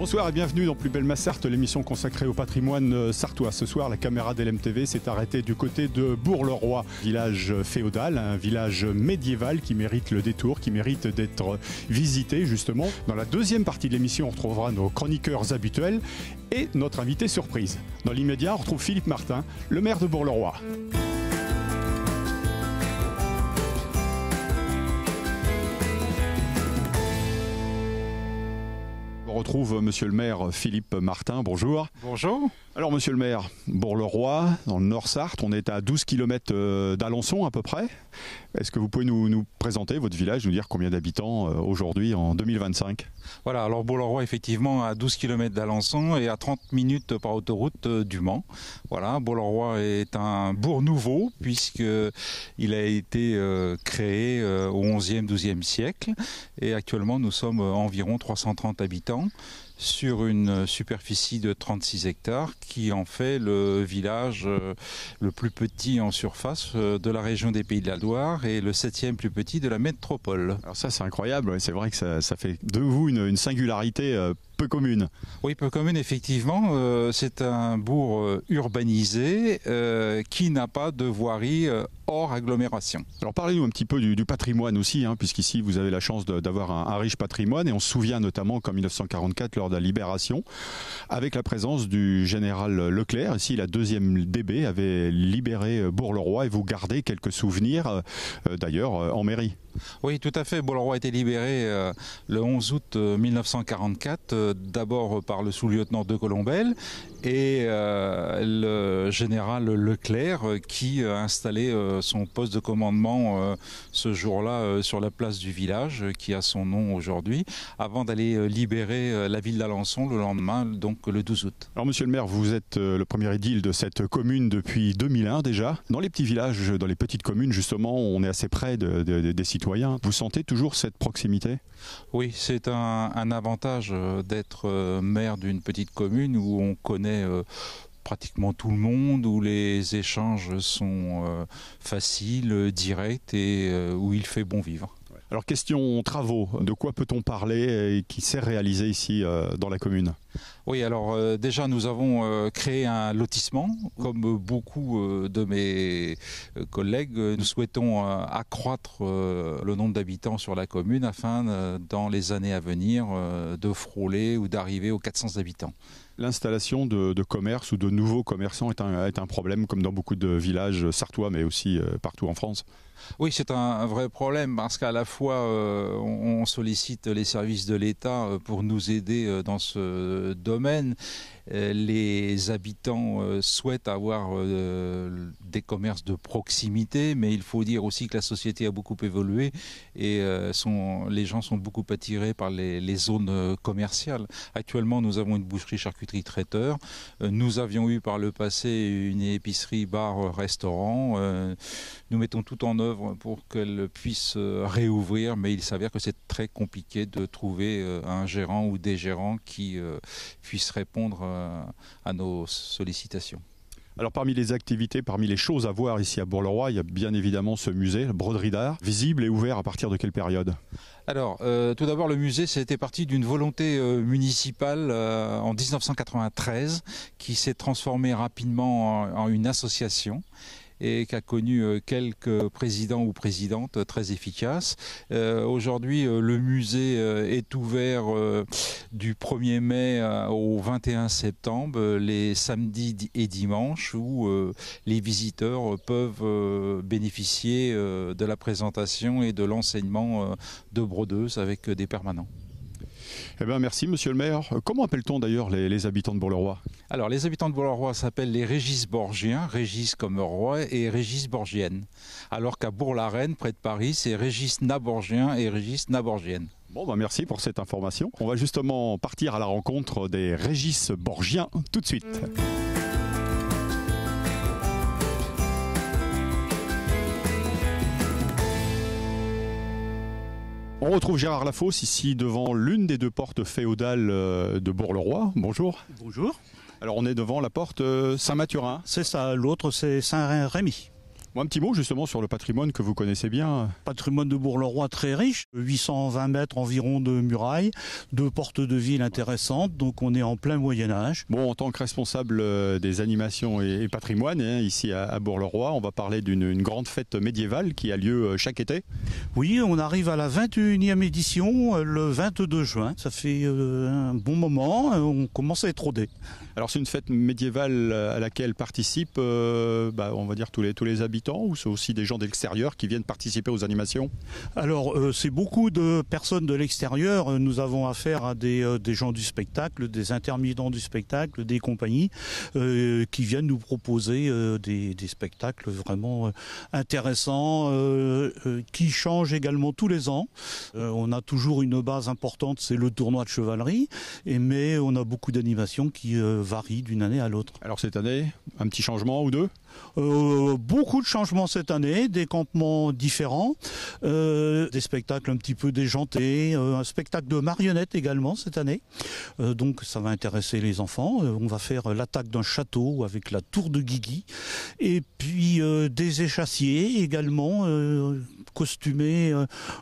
Bonsoir et bienvenue dans Plus belle ma Sarthe, l'émission consacrée au patrimoine sartois. Ce soir, la caméra d'LMTV s'est arrêtée du côté de Bourg-le-Roi, village féodal, un village médiéval qui mérite le détour, qui mérite d'être visité justement. Dans la deuxième partie de l'émission, on retrouvera nos chroniqueurs habituels et notre invité surprise. Dans l'immédiat, on retrouve Philippe Martin, le maire de Bourg-le-Roi. On retrouve monsieur le maire Philippe Martin, bonjour. Bonjour. Alors monsieur le maire, Bourg-le-Roi, dans le Nord-Sarthe, on est à 12 km d'Alençon à peu près. Est-ce que vous pouvez nous présenter votre village, nous dire combien d'habitants aujourd'hui en 2025? Voilà, alors Bourg-le-Roi effectivement à 12 km d'Alençon et à 30 minutes par autoroute du Mans. Voilà, Bourg-le-Roi est un bourg nouveau puisqu'il a été créé au 11e, 12e siècle et actuellement nous sommes environ 330 habitants sur une superficie de 36 hectares qui en fait le village le plus petit en surface de la région des Pays de la Loire et le 7e plus petit de la métropole. Alors ça c'est incroyable, c'est vrai que ça fait de vous une singularité peu commune. Oui, peu commune effectivement. C'est un bourg urbanisé qui n'a pas de voirie hors agglomération. Alors parlez-nous un petit peu du patrimoine aussi, puisqu'ici vous avez la chance d'avoir un riche patrimoine et on se souvient notamment qu'en 1944 lors de la libération, avec la présence du général Leclerc, ici la 2e DB avait libéré Bourg-le-Roi et vous gardez quelques souvenirs d'ailleurs en mairie. Oui, tout à fait. Bourg-le-Roi a été libéré le 11 août 1944, d'abord par le sous-lieutenant de Colombel et le général Leclerc qui a installé son poste de commandement ce jour-là sur la place du village qui a son nom aujourd'hui, avant d'aller libérer la ville d'Alençon le lendemain, donc le 12 août. Alors monsieur le maire, vous êtes le premier édile de cette commune depuis 2001 déjà. Dans les petits villages, dans les petites communes justement, on est assez près des citoyens. Vous sentez toujours cette proximité? Oui, c'est un avantage d'être maire d'une petite commune où on connaît pratiquement tout le monde, où les échanges sont faciles, directs et où il fait bon vivre. Alors question travaux, de quoi peut-on parler et qui s'est réalisé ici dans la commune? Oui, alors déjà nous avons créé un lotissement, comme beaucoup de mes collègues. Nous souhaitons accroître le nombre d'habitants sur la commune afin, dans les années à venir, de frôler ou d'arriver aux 400 habitants. L'installation de commerce ou de nouveaux commerçants est un problème comme dans beaucoup de villages sartois mais aussi partout en France. Oui, c'est un vrai problème parce qu'à la fois on sollicite les services de l'État pour nous aider dans ce domaine. Les habitants souhaitent avoir des commerces de proximité, mais il faut dire aussi que la société a beaucoup évolué et les gens sont beaucoup attirés par les zones commerciales. Actuellement, nous avons une boucherie, charcuterie, traiteur. Nous avions eu par le passé une épicerie, bar, restaurant. Nous mettons tout en œuvre pour qu'elle puisse réouvrir, mais il s'avère que c'est très compliqué de trouver un gérant ou des gérants qui puissent répondre à nos sollicitations. Alors parmi les activités, parmi les choses à voir ici à Bourg-le-Roi, il y a bien évidemment ce musée, la broderie d'art, visible et ouvert à partir de quelle période? Alors, tout d'abord, le musée, c'était parti d'une volonté municipale en 1993 qui s'est transformée rapidement en une association et qui a connu quelques présidents ou présidentes très efficaces. Aujourd'hui, le musée est ouvert du 1er mai au 21 septembre, les samedis et dimanches, où les visiteurs peuvent bénéficier de la présentation et de l'enseignement de brodeuses avec des permanents. Eh bien, merci monsieur le maire. Comment appelle-t-on d'ailleurs les habitants de Bourg-le-Roi? Alors les habitants de Bourg-le-Roi s'appellent les Régis-Borgiens, Régis comme roi et Régis-Borgiennes. Alors qu'à Bourg-la-Reine, près de Paris, c'est Régis-Naborgien et Régis-Naborgiennes. Bon, merci pour cette information. On va justement partir à la rencontre des Régis-Borgiens tout de suite. On retrouve Gérard Lafosse ici devant l'une des deux portes féodales de Bourg-le-Roi. Bonjour. Bonjour. Alors on est devant la porte Saint-Mathurin. C'est ça, l'autre c'est Saint-Rémy. Un petit mot justement sur le patrimoine que vous connaissez bien. Patrimoine de Bourg-le-Roi très riche, 820 mètres environ de murailles, 2 portes de ville intéressantes, donc on est en plein Moyen-Âge. Bon, en tant que responsable des animations et patrimoine, ici à Bourg-le-Roi, on va parler d'une grande fête médiévale qui a lieu chaque été. Oui, on arrive à la 21e édition le 22 juin. Ça fait un bon moment, on commence à être rodé. Alors c'est une fête médiévale à laquelle participent, on va dire tous les habitants, ou c'est aussi des gens de l'extérieur qui viennent participer aux animations? Alors c'est beaucoup de personnes de l'extérieur. Nous avons affaire à des gens du spectacle, des intermittents du spectacle, des compagnies qui viennent nous proposer des spectacles vraiment intéressants, qui changent également tous les ans. On a toujours une base importante, c'est le tournoi de chevalerie, mais on a beaucoup d'animations qui varient d'une année à l'autre. Alors cette année, un petit changement ou deux? Beaucoup de changements cette année, des campements différents, des spectacles un petit peu déjantés, un spectacle de marionnettes également cette année. Donc ça va intéresser les enfants. On va faire l'attaque d'un château avec la tour de Guigui. Et puis des échassiers également, costumés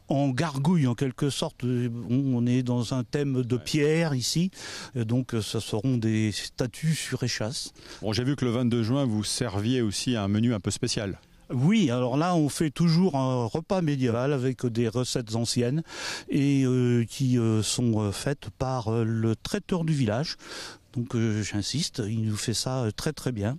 en gargouille en quelque sorte. On est dans un thème de pierre ici, donc ce seront des statues sur échasse. Bon, j'ai vu que le 22 juin vous serviez aussi un menu un peu spécial. Oui, alors là on fait toujours un repas médiéval avec des recettes anciennes et qui sont faites par le traiteur du village. Donc j'insiste, il nous fait ça très très bien.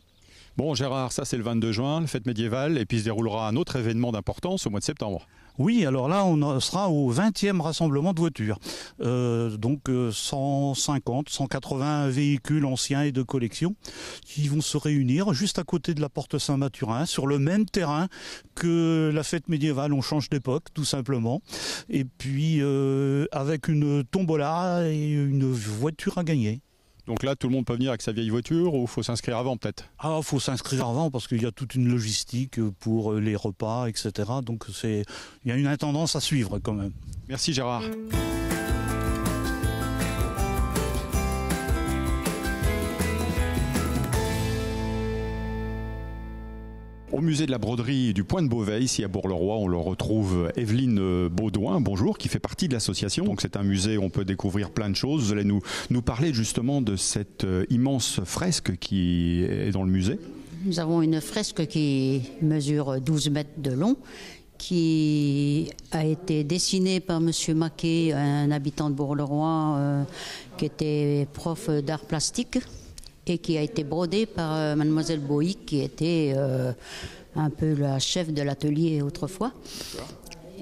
Bon Gérard, ça c'est le 22 juin, la fête médiévale, et puis se déroulera un autre événement d'importance au mois de septembre. Oui, alors là, on sera au 20e rassemblement de voitures. Donc 150, 180 véhicules anciens et de collection qui vont se réunir juste à côté de la porte Saint-Mathurin, sur le même terrain que la fête médiévale. On change d'époque, tout simplement. Et puis, avec une tombola et une voiture à gagner. Donc là, tout le monde peut venir avec sa vieille voiture ou il faut s'inscrire avant peut-être? Ah, il faut s'inscrire avant parce qu'il y a toute une logistique pour les repas, etc. Donc il y a une intendance à suivre quand même. Merci Gérard. Au musée de la broderie du Point de Beauvais, ici à Bourg-le-Roi, on le retrouve Evelyne Baudouin, bonjour, qui fait partie de l'association. Donc c'est un musée où on peut découvrir plein de choses. Vous allez nous parler justement de cette immense fresque qui est dans le musée. Nous avons une fresque qui mesure 12 mètres de long, qui a été dessinée par M. Maquet, un habitant de Bourg-le-Roi, qui était prof d'art plastique, et qui a été brodée par mademoiselle Boïc, qui était un peu la chef de l'atelier autrefois.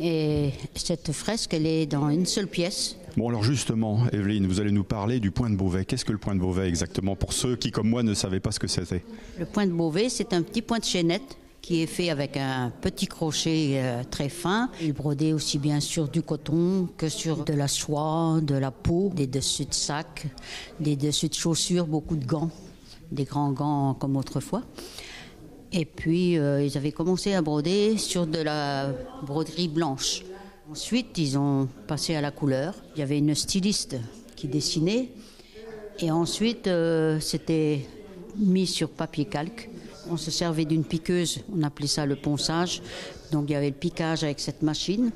Et cette fresque, elle est dans une seule pièce. Bon alors justement, Evelyne, vous allez nous parler du Point de Beauvais. Qu'est-ce que le Point de Beauvais exactement, pour ceux qui, comme moi, ne savaient pas ce que c'était? Le Point de Beauvais, c'est un petit point de chaînette qui est fait avec un petit crochet très fin. Il est brodé aussi bien sur du coton que sur de la soie, de la peau, des dessus de sacs, des dessus de chaussures, beaucoup de gants, des grands gants comme autrefois. Et puis ils avaient commencé à broder sur de la broderie blanche. Ensuite, ils ont passé à la couleur. Il y avait une styliste qui dessinait. Et ensuite, c'était mis sur papier calque. On se servait d'une piqueuse, on appelait ça le ponçage. Donc il y avait le piquage avec cette machine.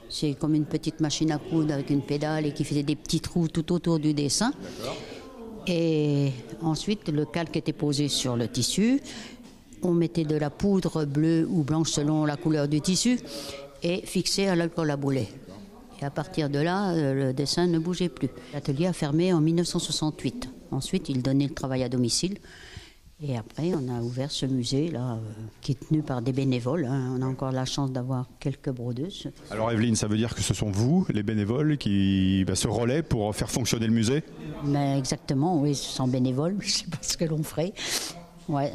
C'est comme une petite machine à coudre avec une pédale et qui faisait des petits trous tout autour du dessin. Et ensuite, le calque était posé sur le tissu. On mettait de la poudre bleue ou blanche selon la couleur du tissu et fixé à l'alcool à boulet. Et à partir de là, le dessin ne bougeait plus. L'atelier a fermé en 1968. Ensuite, il donnait le travail à domicile. Et après, on a ouvert ce musée-là, qui est tenu par des bénévoles. On a encore la chance d'avoir quelques brodeuses. Alors Evelyne, ça veut dire que ce sont vous, les bénévoles, qui se relaient pour faire fonctionner le musée? Mais exactement, oui, ce sont bénévoles. Je ne sais pas ce que l'on ferait. Ouais,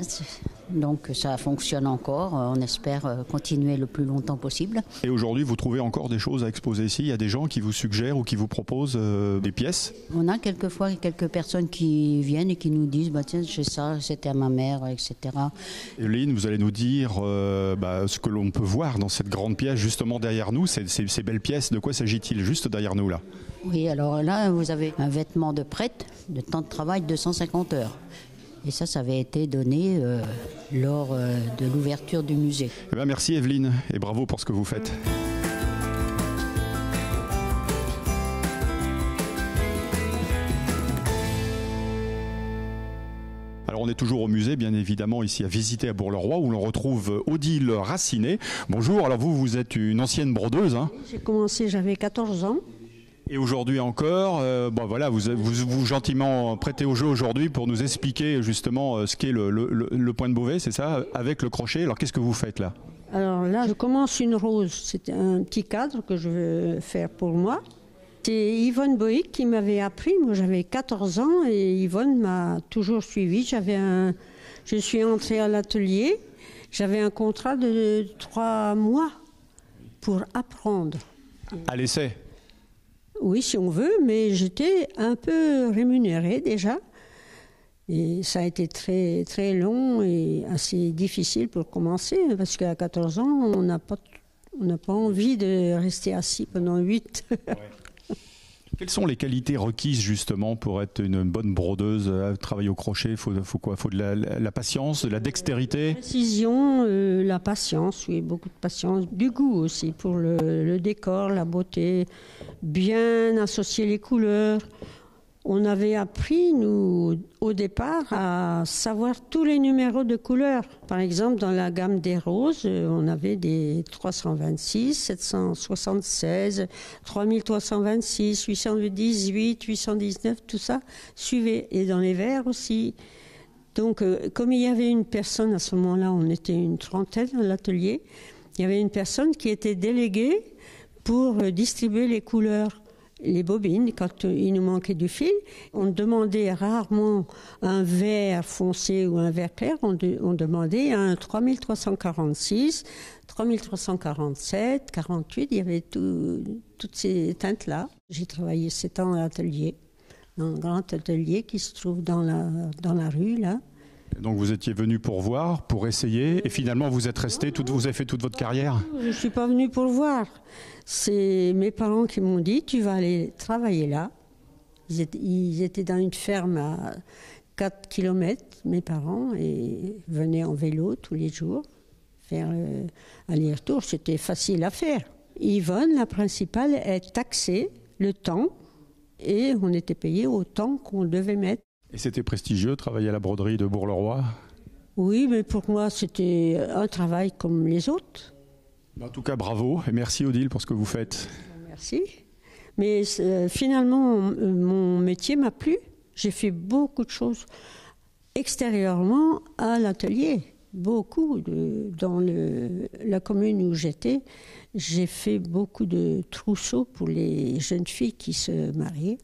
donc ça fonctionne encore. On espère continuer le plus longtemps possible. Et aujourd'hui, vous trouvez encore des choses à exposer ici? Il y a des gens qui vous suggèrent ou qui vous proposent des pièces? On a quelquefois quelques personnes qui viennent et qui nous disent tiens, j'ai ça, c'était à ma mère, etc. Evelyne, vous allez nous dire ce que l'on peut voir dans cette grande pièce justement derrière nous, ces belles pièces. De quoi s'agit-il juste derrière nous là? Oui, alors là, vous avez un vêtement de prêtre de temps de travail 250 heures. Et ça avait été donné lors de l'ouverture du musée. Eh bien, merci Evelyne et bravo pour ce que vous faites. Alors on est toujours au musée, bien évidemment, ici à visiter à Bourg-le-Roi, où l'on retrouve Odile Racinet. Bonjour, alors vous êtes une ancienne brodeuse. Hein. J'ai commencé, j'avais 14 ans. Et aujourd'hui encore, voilà, vous gentiment prêtez au jeu aujourd'hui pour nous expliquer justement ce qu'est le point de Beauvais, c'est ça, avec le crochet. Alors qu'est-ce que vous faites là? Alors là, je commence une rose. C'est un petit cadre que je veux faire pour moi. C'est Yvonne Boïc qui m'avait appris. Moi, j'avais 14 ans et Yvonne m'a toujours suivi. Je suis entrée à l'atelier. J'avais un contrat de 3 mois pour apprendre. À l'essai? Oui, si on veut, mais j'étais un peu rémunérée déjà. Et ça a été très, très long et assez difficile pour commencer, parce qu'à 14 ans, on n'a pas envie de rester assis pendant 8. Ouais. Quelles sont les qualités requises justement pour être une bonne brodeuse, travailler au crochet? Il faut quoi? Il faut de la patience, de la dextérité? La précision, la patience, oui, beaucoup de patience. Du goût aussi pour le décor, la beauté, bien associer les couleurs. On avait appris, nous, au départ, à savoir tous les numéros de couleurs. Par exemple, dans la gamme des roses, on avait des 326, 776, 3326, 818, 819, tout ça suivait. Et dans les verts aussi. Donc, comme il y avait une personne, à ce moment-là, on était une trentaine dans l'atelier, il y avait une personne qui était déléguée pour distribuer les couleurs. Les bobines, quand il nous manquait du fil, on demandait rarement un vert foncé ou un vert clair, on demandait un 3346, 3347, 48, il y avait toutes ces teintes-là. J'ai travaillé 7 ans à l'atelier, dans un grand atelier qui se trouve dans la rue, là. Donc vous étiez venu pour voir, pour essayer, et finalement vous êtes resté, vous avez fait toute votre carrière? Je ne suis pas venue pour voir. C'est mes parents qui m'ont dit, tu vas aller travailler là. Ils étaient dans une ferme à 4 km, mes parents, et venaient en vélo tous les jours, faire aller-retour. C'était facile à faire. Yvonne, la principale, est taxée le temps, et on était payé au temps qu'on devait mettre. Et c'était prestigieux, travailler à la broderie de Bourg-le-Roi? Oui, mais pour moi, c'était un travail comme les autres. En tout cas, bravo et merci Odile pour ce que vous faites. Merci. Mais finalement, mon métier m'a plu. J'ai fait beaucoup de choses extérieurement à l'atelier. Beaucoup. Dans la commune où j'étais, j'ai fait beaucoup de trousseaux pour les jeunes filles qui se mariaient.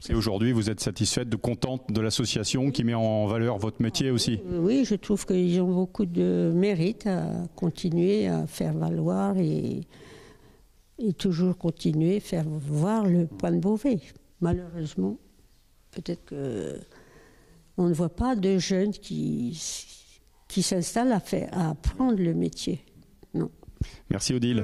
Et aujourd'hui, vous êtes satisfaite, contente de l'association qui met en valeur votre métier aussi? Oui, je trouve qu'ils ont beaucoup de mérite à continuer à faire valoir et toujours continuer à faire voir le point de Beauvais. Malheureusement, peut-être qu'on ne voit pas de jeunes qui s'installent à apprendre le métier. Non. Merci Odile.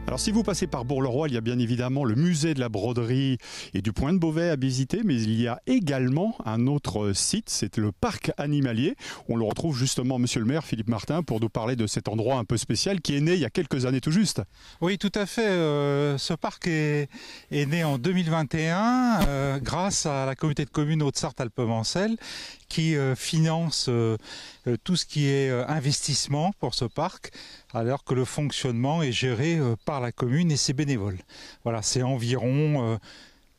Alors si vous passez par Bourg-le-Roi, il y a bien évidemment le musée de la broderie et du point de Beauvais à visiter, mais il y a également un autre site, c'est le parc animalier. On le retrouve justement monsieur le maire Philippe Martin pour nous parler de cet endroit un peu spécial qui est né il y a quelques années tout juste. Oui, tout à fait. Ce parc est né en 2021 grâce à la communauté de communes Haute-Sarthe-Alpes-Mancelles qui finance tout ce qui est investissement pour ce parc, alors que le fonctionnement est géré par la commune et ses bénévoles. Voilà, c'est environ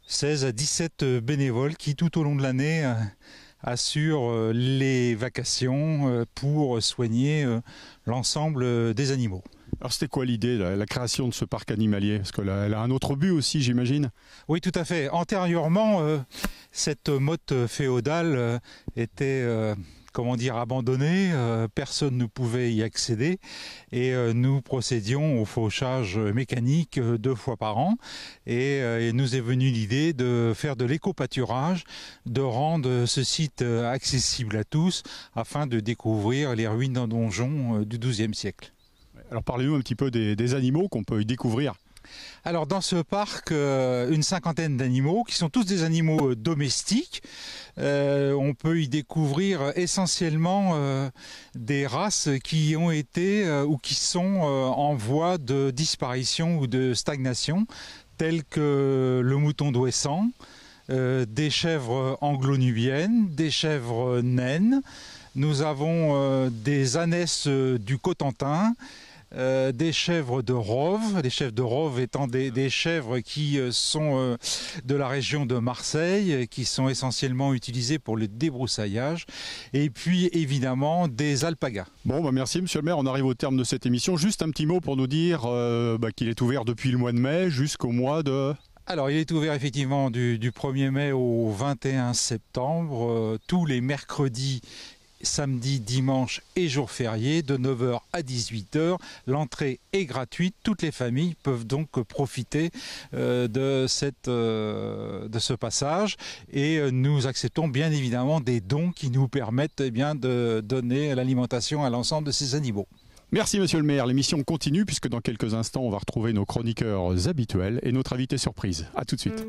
16 à 17 bénévoles qui, tout au long de l'année, assurent les vacations pour soigner l'ensemble des animaux. Alors c'était quoi l'idée, la création de ce parc animalier? Parce qu'elle a un autre but aussi, j'imagine. Oui, tout à fait. Antérieurement, cette motte féodale était abandonnée. Personne ne pouvait y accéder. Et nous procédions au fauchage mécanique 2 fois par an. Et nous est venue l'idée de faire de l'éco-pâturage, de rendre ce site accessible à tous, afin de découvrir les ruines d'un donjon du XIIe siècle. Alors parlez-nous un petit peu des animaux qu'on peut y découvrir. Alors dans ce parc, une cinquantaine d'animaux qui sont tous des animaux domestiques. On peut y découvrir essentiellement des races qui ont été ou qui sont en voie de disparition ou de stagnation, telles que le mouton d'Ouessant, des chèvres anglo-nubiennes, des chèvres naines. Nous avons des ânesses du Cotentin, des chèvres de Rove, les chèvres de Rove étant des chèvres qui sont de la région de Marseille, qui sont essentiellement utilisées pour le débroussaillage, et puis évidemment des alpagas. Bon, merci Monsieur le maire, on arrive au terme de cette émission. Juste un petit mot pour nous dire qu'il est ouvert depuis le mois de mai jusqu'au mois de... Alors, il est ouvert effectivement du 1er mai au 21 septembre, tous les mercredis, samedi, dimanche et jours fériés de 9h à 18h. L'entrée est gratuite. Toutes les familles peuvent donc profiter de ce passage. Et nous acceptons bien évidemment des dons qui nous permettent de donner l'alimentation à l'ensemble de ces animaux. Merci Monsieur le maire. L'émission continue puisque dans quelques instants, on va retrouver nos chroniqueurs habituels et notre invité surprise. À tout de suite.